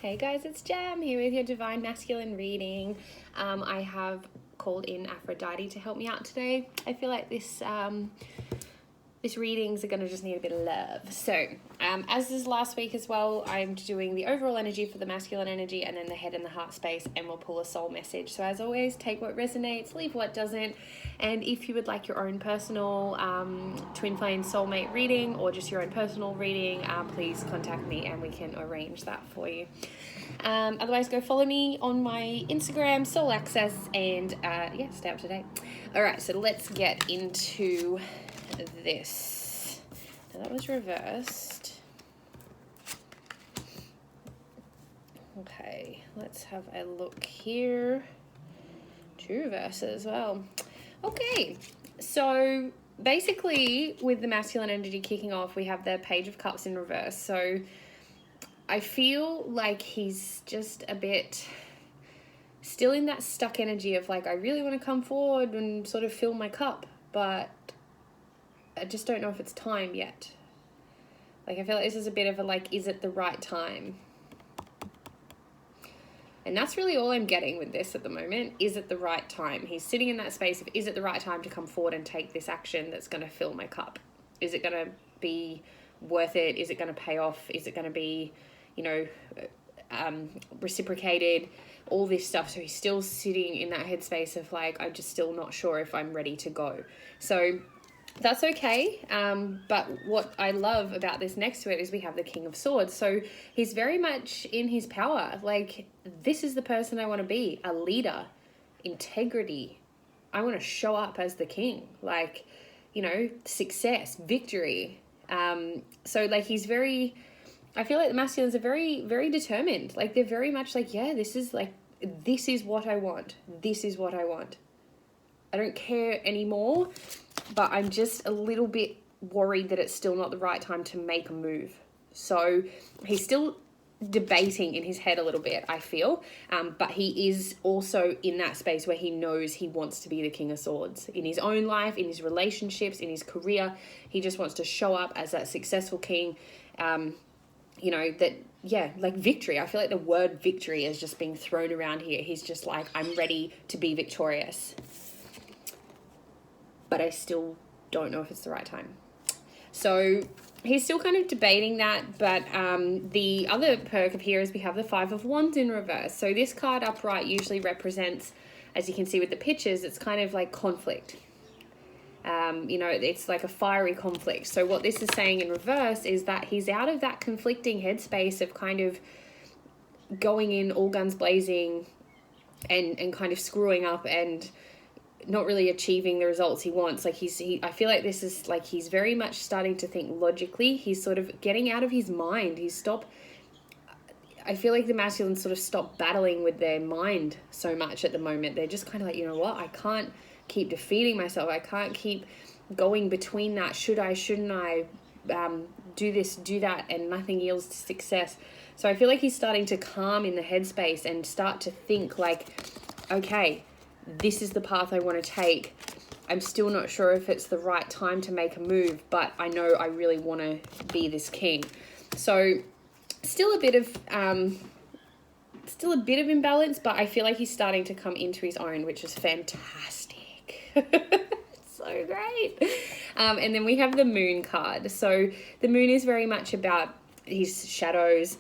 Hey guys, it's Jam here with your Divine Masculine reading. I have called in Aphrodite to help me out today. I feel like this readings are going to just need a bit of love. So, as is last week as well, I'm doing the overall energy for the masculine energy and then the head and the heart space, and we'll pull a soul message. So as always, take what resonates, leave what doesn't. And if you would like your own personal twin flame soulmate reading or just your own personal reading, please contact me and we can arrange that for you. Otherwise, go follow me on my Instagram, Soul Access, and stay up to date. All right, so let's get into this. Now that was reversed. Okay, let's have a look here. Two reverses as well. Okay, so basically with the masculine energy kicking off, we have the Page of Cups in reverse. So I feel like he's just a bit still in that stuck energy of like, I really want to come forward and sort of fill my cup, but I just don't know if it's time yet. Like, I feel like this is a bit of a, like, is it the right time? And that's really all I'm getting with this at the moment. Is it the right time? He's sitting in that space of, is it the right time to come forward and take this action that's going to fill my cup? Is it going to be worth it? Is it going to pay off? Is it going to be, reciprocated? All this stuff. So he's still sitting in that headspace of like, I'm just still not sure if I'm ready to go. So that's okay, but what I love about this next to it is we have the King of Swords. So he's very much in his power. Like, this is the person I want to be, a leader, integrity. I want to show up as the king, like, success, victory. So like he's very, I feel like the masculines are very, very determined. Like they're very much like, yeah, this is what I want. This is what I want. I don't care anymore, but I'm just a little bit worried that it's still not the right time to make a move. So he's still debating in his head a little bit, I feel, but he is also in that space where he knows he wants to be the King of Swords in his own life, in his relationships, in his career. He just wants to show up as that successful king, like victory. I feel like the word victory is just being thrown around here. He's just like, I'm ready to be victorious. But I still don't know if it's the right time. So he's still kind of debating that, but the other perk of here is we have the Five of Wands in reverse. So this card upright usually represents, as you can see with the pictures, it's kind of like conflict. It's like a fiery conflict. So what this is saying in reverse is that he's out of that conflicting headspace of kind of going in all guns blazing and kind of screwing up and not really achieving the results he wants. Like I feel like this is like he's very much starting to think logically. He's sort of getting out of his mind. I feel like the masculines sort of stop battling with their mind so much at the moment. They're just kind of like, you know what? I can't keep defeating myself. I can't keep going between that. Should I, shouldn't I, do this, do that, and nothing yields to success. So I feel like he's starting to calm in the headspace and start to think like, okay, this is the path I want to take. I'm still not sure if it's the right time to make a move, but I know I really want to be this king. So still a bit of imbalance, but I feel like he's starting to come into his own, which is fantastic. So great. And then we have the Moon card. So the Moon is very much about his shadows.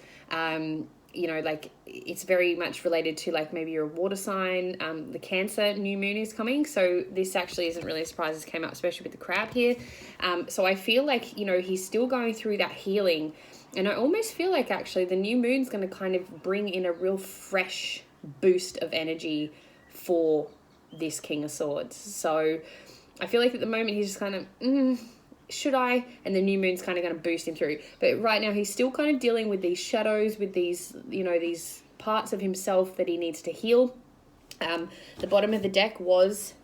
It's very much related to like maybe you're a water sign. The Cancer new moon is coming. So this actually isn't really a surprise. This came up especially with the crab here. So I feel like, he's still going through that healing. And I almost feel like actually the new moon's going to kind of bring in a real fresh boost of energy for this King of Swords. So I feel like at the moment he's just kind of, should I? And the new moon's kind of going to boost him through. But right now he's still kind of dealing with these shadows, with these, these parts of himself that he needs to heal. The bottom of the deck was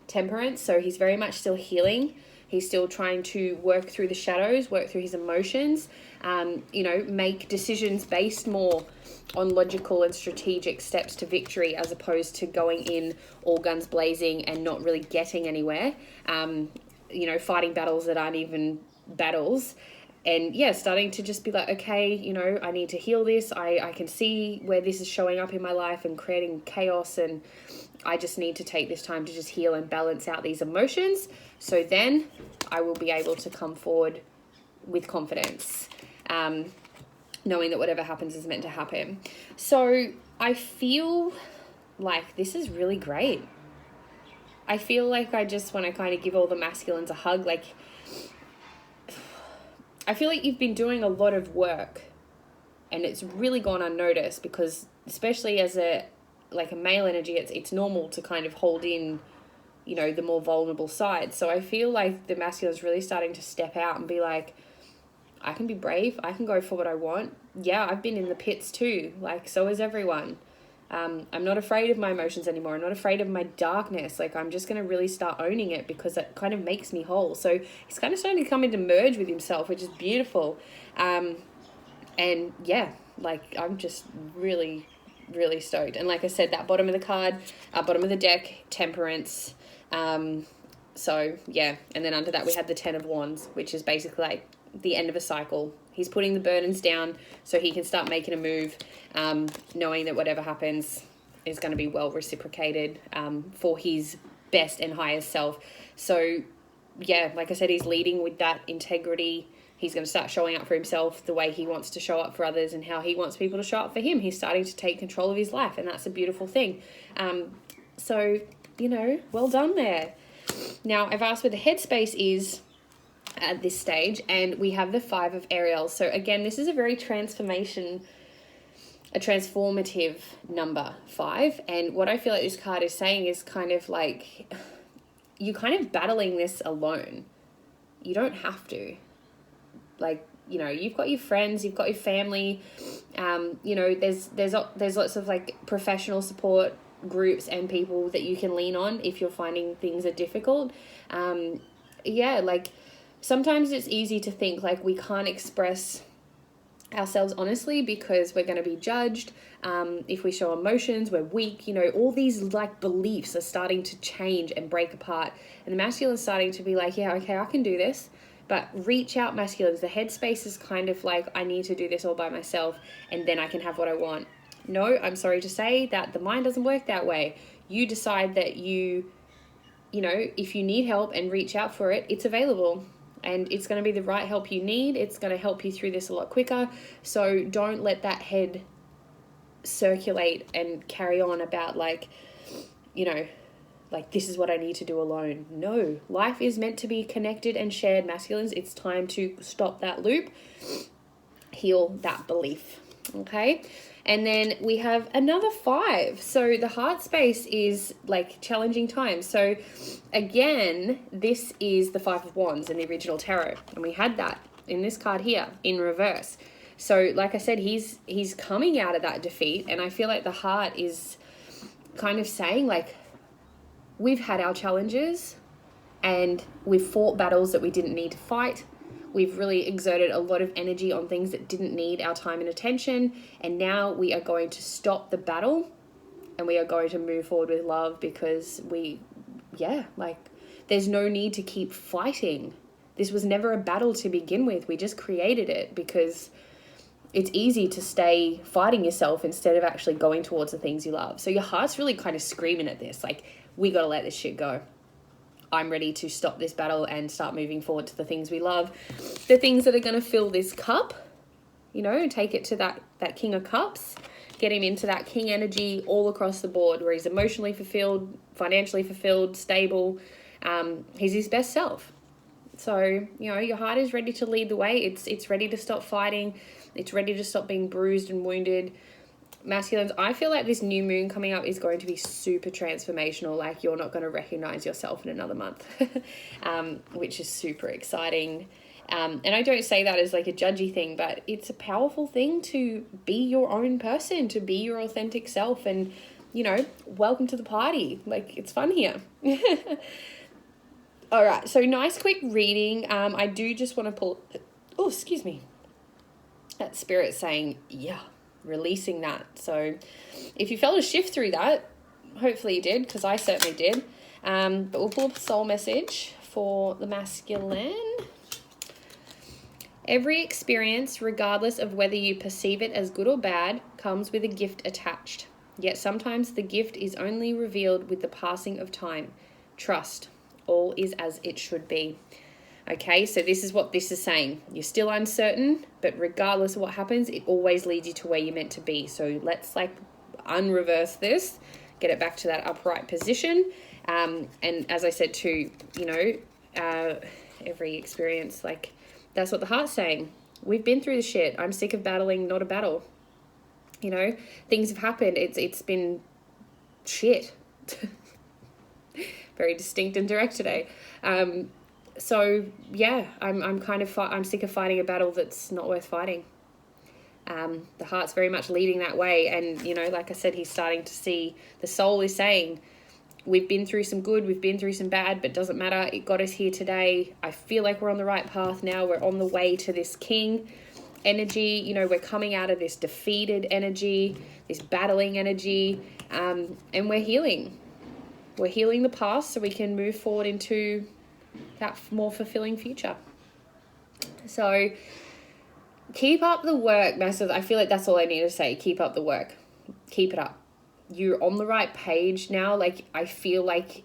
Temperance, so he's very much still healing. He's still trying to work through the shadows, work through his emotions, make decisions based more on logical and strategic steps to victory as opposed to going in all guns blazing and not really getting anywhere. Fighting battles that aren't even battles And yeah, starting to just be like, okay, you know, I need to heal this. I can see where this is showing up in my life and creating chaos, and I just need to take this time to just heal and balance out these emotions. So then I will be able to come forward with confidence, knowing that whatever happens is meant to happen. So I feel like this is really great. I feel like I just want to kind of give all the masculines a hug. Like, I feel like you've been doing a lot of work and it's really gone unnoticed, because especially as a male energy, it's normal to kind of hold in, you know, the more vulnerable side. So I feel like the masculine is really starting to step out and be like, I can be brave. I can go for what I want. Yeah, I've been in the pits too. Like, so is everyone. I'm not afraid of my emotions anymore. I'm not afraid of my darkness. Like, I'm just going to really start owning it, because it kind of makes me whole. So he's kind of starting to come into merge with himself, which is beautiful. And yeah, like, I'm just really, really stoked. And like I said, that bottom of the card, bottom of the deck, Temperance. So yeah, and then under that we had the 10 of Wands, which is basically like the end of a cycle. He's putting the burdens down so he can start making a move, knowing that whatever happens is going to be well reciprocated, for his best and highest self. So yeah, like I said, he's leading with that integrity. He's going to start showing up for himself the way he wants to show up for others and how he wants people to show up for him. He's starting to take control of his life, and that's a beautiful thing. So, you know, well done there. Now, I've asked where the headspace is at this stage, and we have the 5 of Ariel. So again, this is a very transformative number, 5. And what I feel like this card is saying is kind of like, you're kind of battling this alone. You don't have to. Like, you know, you've got your friends, you've got your family, you know, there's lots of like professional support groups and people that you can lean on if you're finding things are difficult. Yeah, like, sometimes it's easy to think like we can't express ourselves honestly because we're going to be judged. If we show emotions, we're weak. You know, all these like beliefs are starting to change and break apart. And the masculine is starting to be like, yeah, okay, I can do this. But reach out, masculines. The headspace is kind of like, I need to do this all by myself and then I can have what I want. No, I'm sorry to say that the mind doesn't work that way. You decide that you know, if you need help and reach out for it, it's available. And it's going to be the right help you need. It's going to help you through this a lot quicker. So don't let that head circulate and carry on about like, you know, like this is what I need to do alone. No, life is meant to be connected and shared, masculines. It's time to stop that loop, heal that belief. Okay. And then we have another 5. So the heart space is like challenging times. So again, this is the 5 of Wands in the original tarot. And we had that in this card here in reverse. So like I said, he's coming out of that defeat. And I feel like the heart is kind of saying like, we've had our challenges and we've fought battles that we didn't need to fight. We've really exerted a lot of energy on things that didn't need our time and attention. And now we are going to stop the battle and we are going to move forward with love, because there's no need to keep fighting. This was never a battle to begin with. We just created it because it's easy to stay fighting yourself instead of actually going towards the things you love. So your heart's really kind of screaming at this, like, we got to let this shit go. I'm ready to stop this battle and start moving forward to the things we love, the things that are going to fill this cup, you know, and take it to that King of Cups, get him into that King energy all across the board, where he's emotionally fulfilled, financially fulfilled, stable. He's his best self. So, you know, your heart is ready to lead the way. It's ready to stop fighting. It's ready to stop being bruised and wounded. Masculines, I feel like this new moon coming up is going to be super transformational. Like, you're not going to recognize yourself in another month, which is super exciting. And I don't say that as like a judgy thing, but it's a powerful thing to be your own person, to be your authentic self. And, you know, welcome to the party. Like, it's fun here. All right. So nice, quick reading. I do just want to pull, oh, excuse me. That spirit saying, yeah. Releasing that. So if you felt a shift through that, hopefully you did, because I certainly did. But we'll pull up a soul message for the masculine. Every experience, regardless of whether you perceive it as good or bad, comes with a gift attached. Yet sometimes the gift is only revealed with the passing of time. Trust. All is as it should be. Okay, so this is what this is saying. You're still uncertain, but regardless of what happens, it always leads you to where you're meant to be. So let's unreverse this, get it back to that upright position. And as I said too, every experience, that's what the heart's saying. We've been through the shit. I'm sick of battling, not a battle. Things have happened. It's been shit. Very distinct and direct today. So yeah, I'm sick of fighting a battle that's not worth fighting. The heart's very much leading that way, and like I said, he's starting to see. The soul is saying, we've been through some good, we've been through some bad, but doesn't matter. It got us here today. I feel like we're on the right path now. We're on the way to this king energy. We're coming out of this defeated energy, this battling energy, and we're healing. We're healing the past so we can move forward into that more fulfilling future. So keep up the work, Masters. I feel like that's all I need to say. Keep up the work. Keep it up. You're on the right page now. I feel like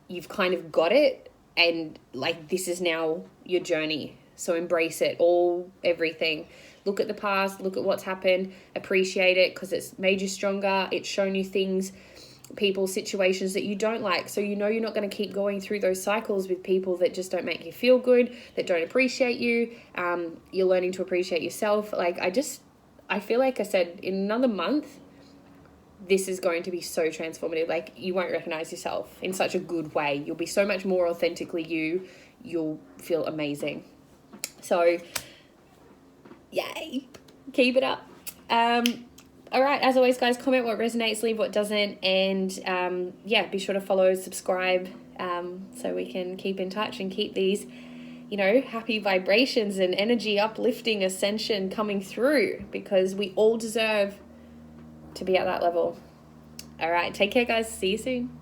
you've kind of got it, and this is now your journey. So embrace it, everything. Look at the past, look at what's happened, appreciate it, because it's made you stronger. It's shown you things, people, situations that you don't like. So you're not going to keep going through those cycles with people that just don't make you feel good, that don't appreciate you. You're learning to appreciate yourself. I feel like I said, in another month, this is going to be so transformative. You won't recognize yourself in such a good way. You'll be so much more authentically you. You'll feel amazing. So, yay. Keep it up. All right, as always, guys, comment what resonates, leave what doesn't, and be sure to follow, subscribe, so we can keep in touch and keep these, happy vibrations and energy uplifting ascension coming through, because we all deserve to be at that level. All right, take care, guys. See you soon.